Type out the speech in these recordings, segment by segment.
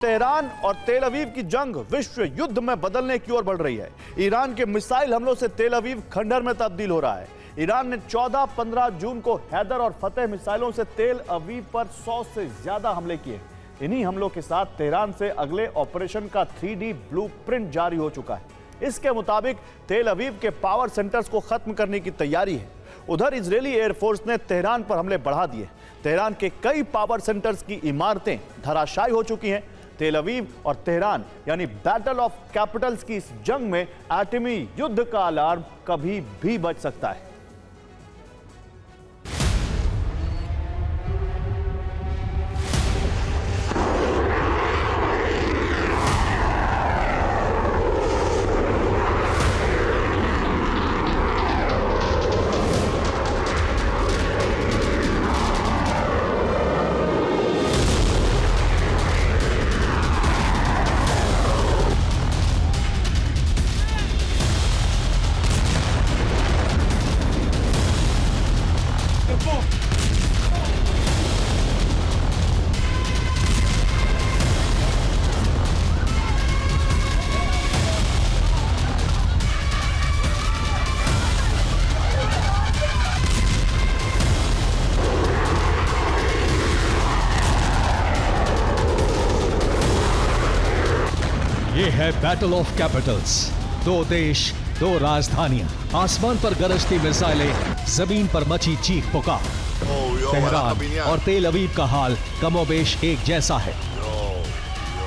Tehran और तेल अवीव की जंग विश्व युद्ध में बदलने की ओर बढ़ रही है। ईरान के मिसाइल हमलों से तेल अवीव खंडहर में तब्दील हो रहा है। ईरान ने 14-15 जून को हैदर और फतेह मिसाइलों से तेल अवीव पर 100 से ज्यादा हमले किए। इन्हीं हमलों के साथ तेहरान से अगले ऑपरेशन का 3D ब्लूप्रिंट जारी हो चुका है। इसके मुताबिक तेल अवीव के पावर सेंटर्स को खत्म करने की तैयारी है। उधर इजरायली एयरफोर्स ने तेहरान पर हमले बढ़ा दिए। तेहरान के कई पावर सेंटर्स की इमारतें धराशायी हो चुकी हैं। तेल अवीव और तेहरान यानी बैटल ऑफ कैपिटल्स की इस जंग में एटमी युद्ध का अलार्म कभी भी बज सकता है। ये है बैटल ऑफ कैपिटल्स। दो देश, दो राजधानियां, आसमान पर गरजती मिसाइलें, जमीन पर मची चीख पुकार। तेहरान और तेल अवीव का हाल कमोबेश एक जैसा है।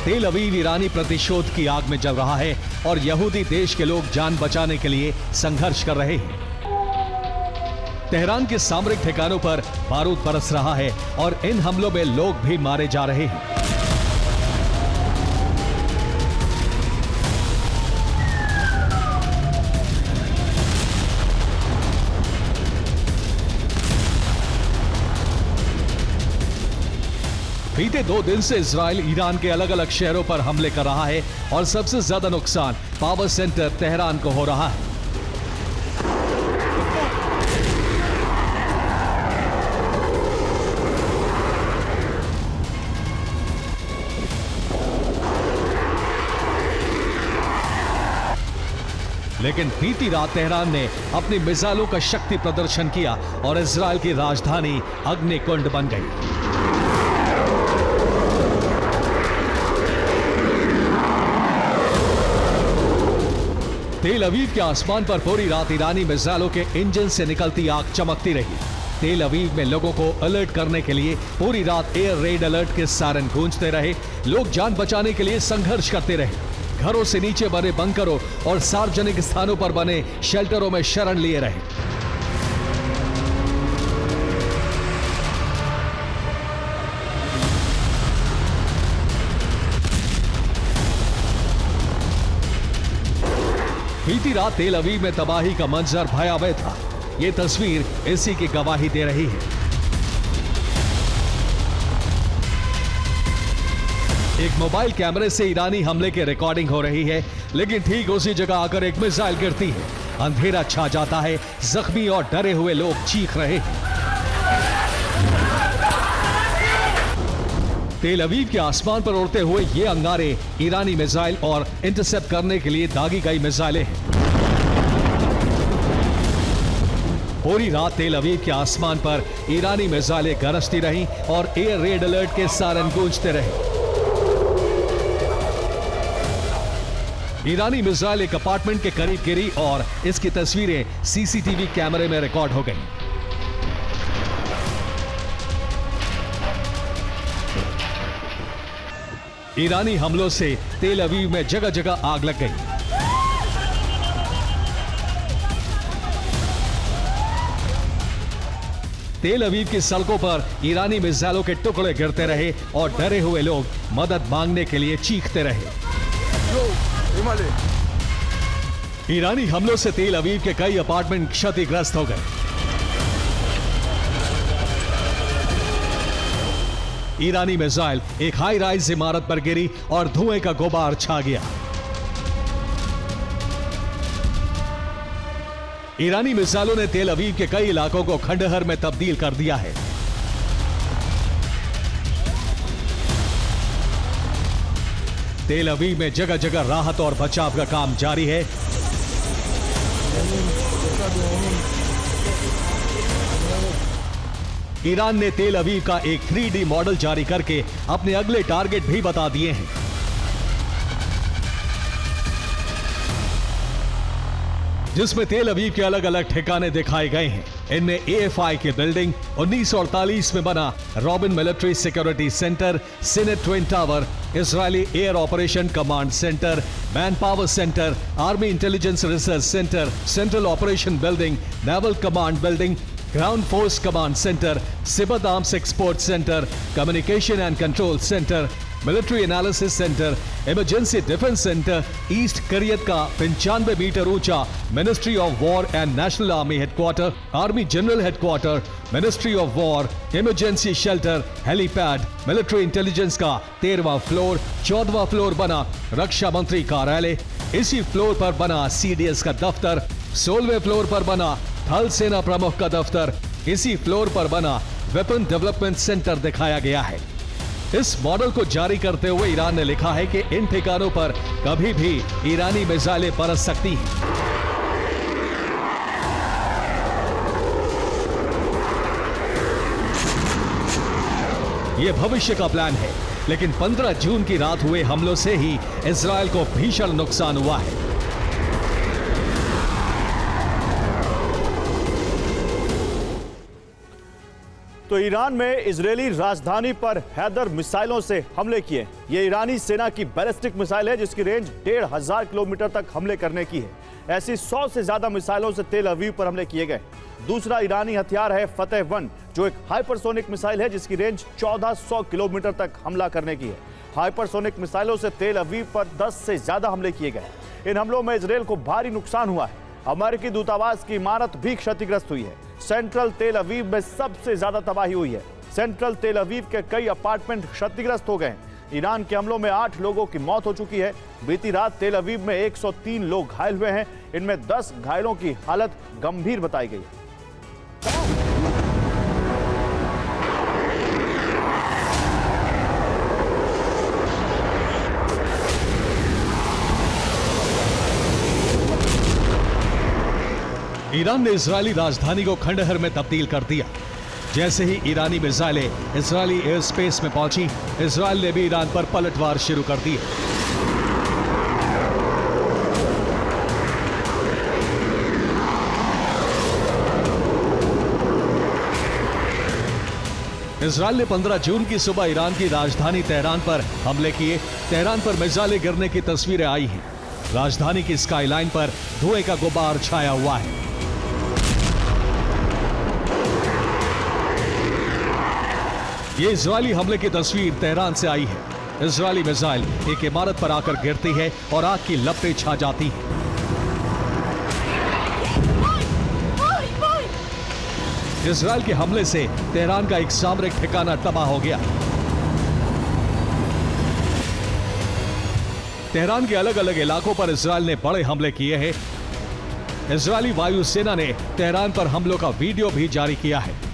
तेल अवीव ईरानी प्रतिशोध की आग में जल रहा है और यहूदी देश के लोग जान बचाने के लिए संघर्ष कर रहे हैं। तेहरान के सामरिक ठिकानों पर बारूद बरस रहा है और इन हमलों में लोग भी मारे जा रहे हैं। बीते 2 दिन से इजराइल ईरान के अलग अलग शहरों पर हमले कर रहा है और सबसे ज्यादा नुकसान पावर सेंटर तेहरान को हो रहा है। लेकिन बीती रात तेहरान ने अपनी मिसाइलों का शक्ति प्रदर्शन किया और इजराइल की राजधानी अग्निकुंड बन गई। तेल अवीव के आसमान पर पूरी रात ईरानी मिसाइलों के इंजन से निकलती आग चमकती रही। तेल अवीव में लोगों को अलर्ट करने के लिए पूरी रात एयर रेड अलर्ट के सायरन गूंजते रहे। लोग जान बचाने के लिए संघर्ष करते रहे। घरों से नीचे बने बंकरों और सार्वजनिक स्थानों पर बने शेल्टरों में शरण लिए रहे। बीती रात तेल अवीव में तबाही का मंजर भयावह था। ये तस्वीर इसी की गवाही दे रही है। एक मोबाइल कैमरे से ईरानी हमले की रिकॉर्डिंग हो रही है, लेकिन ठीक उसी जगह आकर एक मिसाइल गिरती है। अंधेरा छा जाता है, जख्मी और डरे हुए लोग चीख रहे हैं। तेल अवीव के आसमान पर उड़ते हुए ये अंगारे ईरानी मिसाइल और इंटरसेप्ट करने के लिए दागी गई मिसाइलें हैं। पूरी रात तेल अवीव के आसमान पर ईरानी मिसाइलें गरजती रहीं और एयर रेड अलर्ट के सायरन गूंजते रहे। ईरानी मिसाइल एक अपार्टमेंट के करीब गिरी और इसकी तस्वीरें सीसीटीवी कैमरे में रिकॉर्ड हो गई। ईरानी हमलों से तेल अवीव में जगह जगह आग लग गई। तेल अवीव की सड़कों पर ईरानी मिसाइलों के टुकड़े गिरते रहे और डरे हुए लोग मदद मांगने के लिए चीखते रहे। ईरानी हमलों से तेल अवीव के कई अपार्टमेंट क्षतिग्रस्त हो गए। ईरानी मिसाइल एक हाई राइज इमारत पर गिरी और धुएं का गुबार छा गया। ईरानी मिसाइलों ने तेल अवीव के कई इलाकों को खंडहर में तब्दील कर दिया है। तेल अवीव में जगह जगह राहत और बचाव का काम जारी है। ईरान ने तेल अवीव का एक 3D मॉडल जारी करके अपने अगले टारगेट भी बता दिए हैं। जिसमें तेल अवीव के अलग अलग ठिकाने दिखाए गए हैं। इनमें AFI की बिल्डिंग, 1948 में बना Rabin military security centre, Senate twin tower, Israeli air operation command centre, man power centre, army intelligence research centre, central operation building, naval command building, ground force command centre, SIBAT arms export centre, communication and control centre, military analysis centre, emergency defence centre, east Kiryat का 95 metre ऊंचा ministry of war and national army headquarter, army general headquarter, ministry of war, emergency shelter, helipad, military intelligence का 13वां floor, 14वां floor बना रक्षा मंत्री कार्यालय, इसी floor पर बना CDS का दफ्तर, 16वें फ्लोर पर बना थल सेना प्रमुख का दफ्तर, इसी फ्लोर पर बना वेपन डेवलपमेंट सेंटर दिखाया गया है। इस मॉडल को जारी करते हुए ईरान ने लिखा है कि इन ठिकानों पर कभी भी ईरानी मिसाइलें बरस सकती हैं। यह भविष्य का प्लान है, लेकिन 15 जून की रात हुए हमलों से ही इजरायल को भीषण नुकसान हुआ है। तो ईरान में इजरायली राजधानी पर हैदर मिसाइलों से हमले किए। ये ईरानी सेना की बैलिस्टिक मिसाइल है जिसकी रेंज 1500 किलोमीटर तक हमले करने की है। ऐसी 100 से ज्यादा मिसाइलों से तेल अवीव पर हमले किए गए। दूसरा ईरानी हथियार है फतेह 1 जो एक हाइपरसोनिक मिसाइल है जिसकी रेंज 1400 किलोमीटर तक हमला करने की है। हाइपरसोनिक मिसाइलों से तेल अवीव पर 10 से ज्यादा हमले किए गए। इन हमलों में इजरायल को भारी नुकसान हुआ है। अमेरिकी दूतावास की इमारत भी क्षतिग्रस्त हुई है। सेंट्रल तेल अवीव में सबसे ज्यादा तबाही हुई है। सेंट्रल तेल अवीव के कई अपार्टमेंट क्षतिग्रस्त हो गए हैं। ईरान के हमलों में 8 लोगों की मौत हो चुकी है। बीती रात तेल अवीव में 103 लोग घायल हुए हैं। इनमें 10 घायलों की हालत गंभीर बताई गई है। ईरान ने इजरायली राजधानी को खंडहर में तब्दील कर दिया। जैसे ही ईरानी मिसाइलें इजरायली एयर स्पेस में पहुंची, इजरायल ने भी ईरान पर पलटवार शुरू कर दिया। इजरायल ने 15 जून की सुबह ईरान की राजधानी तेहरान पर हमले किए। तेहरान पर मिसाइलें गिरने की तस्वीरें आई हैं। राजधानी की स्काईलाइन पर धुएं का गुबार छाया हुआ है। ये इजरायली हमले की तस्वीर तेहरान से आई है। इजरायली मिसाइल एक इमारत पर आकर गिरती है और आग की लपटें छा जाती हैं। इजरायल के हमले से तेहरान का एक सामरिक ठिकाना तबाह हो गया। तेहरान के अलग अलग इलाकों पर इजरायल ने बड़े हमले किए हैं। इजरायली वायुसेना ने तेहरान पर हमलों का वीडियो भी जारी किया है।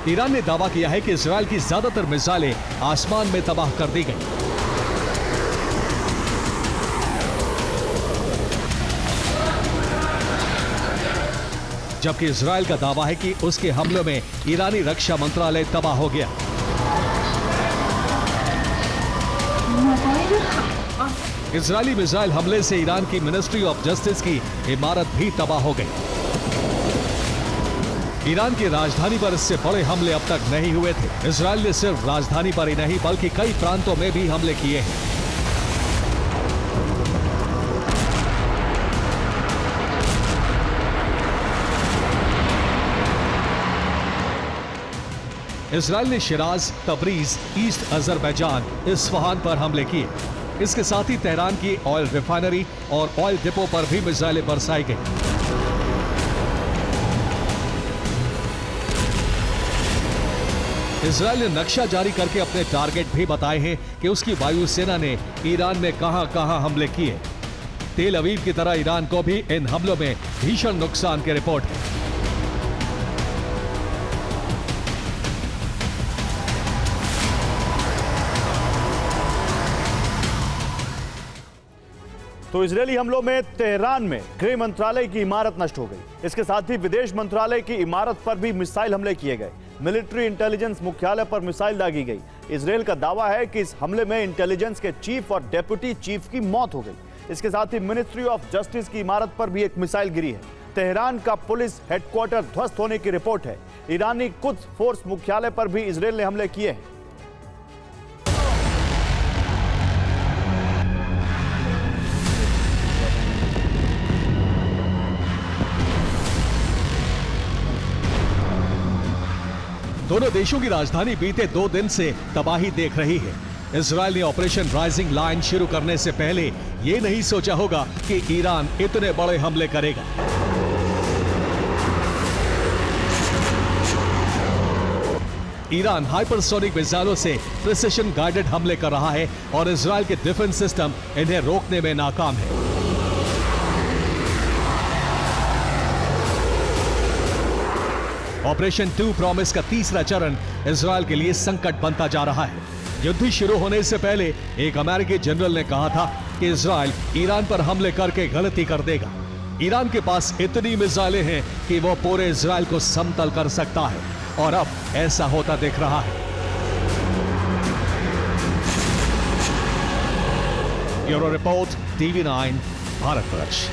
ईरान ने दावा किया है कि इजरायल की ज्यादातर मिसाइलें आसमान में तबाह कर दी गई। जबकि इजरायल का दावा है कि उसके हमलों में ईरानी रक्षा मंत्रालय तबाह हो गया। इजरायली मिसाइल हमले से ईरान की मिनिस्ट्री ऑफ जस्टिस की इमारत भी तबाह हो गई। ईरान की राजधानी पर इससे बड़े हमले अब तक नहीं हुए थे। इजरायल ने सिर्फ राजधानी पर ही नहीं बल्कि कई प्रांतों में भी हमले किए हैं। इजरायल ने Siraj, Tabriz, east Azerbaijan, Isfahan पर हमले किए। इसके साथ ही तेहरान की ऑयल रिफाइनरी और ऑयल डिपो पर भी मिसाइलें बरसाई गई। इजरायल ने नक्शा जारी करके अपने टारगेट भी बताए हैं कि उसकी वायुसेना ने ईरान में कहां-कहां हमले किए। तेल अवीव की तरह ईरान को भी इन हमलों में भीषण नुकसान की रिपोर्ट है। तो इजरायली हमलों में तेहरान में गृह मंत्रालय की इमारत नष्ट हो गई। इसके साथ ही विदेश मंत्रालय की इमारत पर भी मिसाइल हमले किए गए। मिलिट्री इंटेलिजेंस मुख्यालय पर मिसाइल दागी गई। इजरायल का दावा है कि इस हमले में इंटेलिजेंस के चीफ और डेप्यूटी चीफ की मौत हो गई। इसके साथ ही मिनिस्ट्री ऑफ जस्टिस की इमारत पर भी एक मिसाइल गिरी है। तेहरान का पुलिस हेडक्वार्टर ध्वस्त होने की रिपोर्ट है। ईरानी कुद्स फोर्स मुख्यालय पर भी इजरायल ने हमले किए हैं। दोनों देशों की राजधानी बीते 2 दिन से तबाही देख रही है। इजरायल ने ऑपरेशन राइजिंग लाइन शुरू करने से पहले यह नहीं सोचा होगा कि ईरान इतने बड़े हमले करेगा। ईरान हाइपरसोनिक मिसाइलों से प्रिसिशन गाइडेड हमले कर रहा है और इजरायल के डिफेंस सिस्टम इन्हें रोकने में नाकाम है। ऑपरेशन 2 प्रॉमिस का तीसरा चरण इजरायल के लिए संकट बनता जा रहा है। युद्ध शुरू होने से पहले एक अमेरिकी जनरल ने कहा था कि इजरायल ईरान पर हमले करके गलती कर देगा। ईरान के पास इतनी मिसाइलें हैं कि वो पूरे इजरायल को समतल कर सकता है और अब ऐसा होता दिख रहा है। Bureau report, TV9, Bharatvarsh.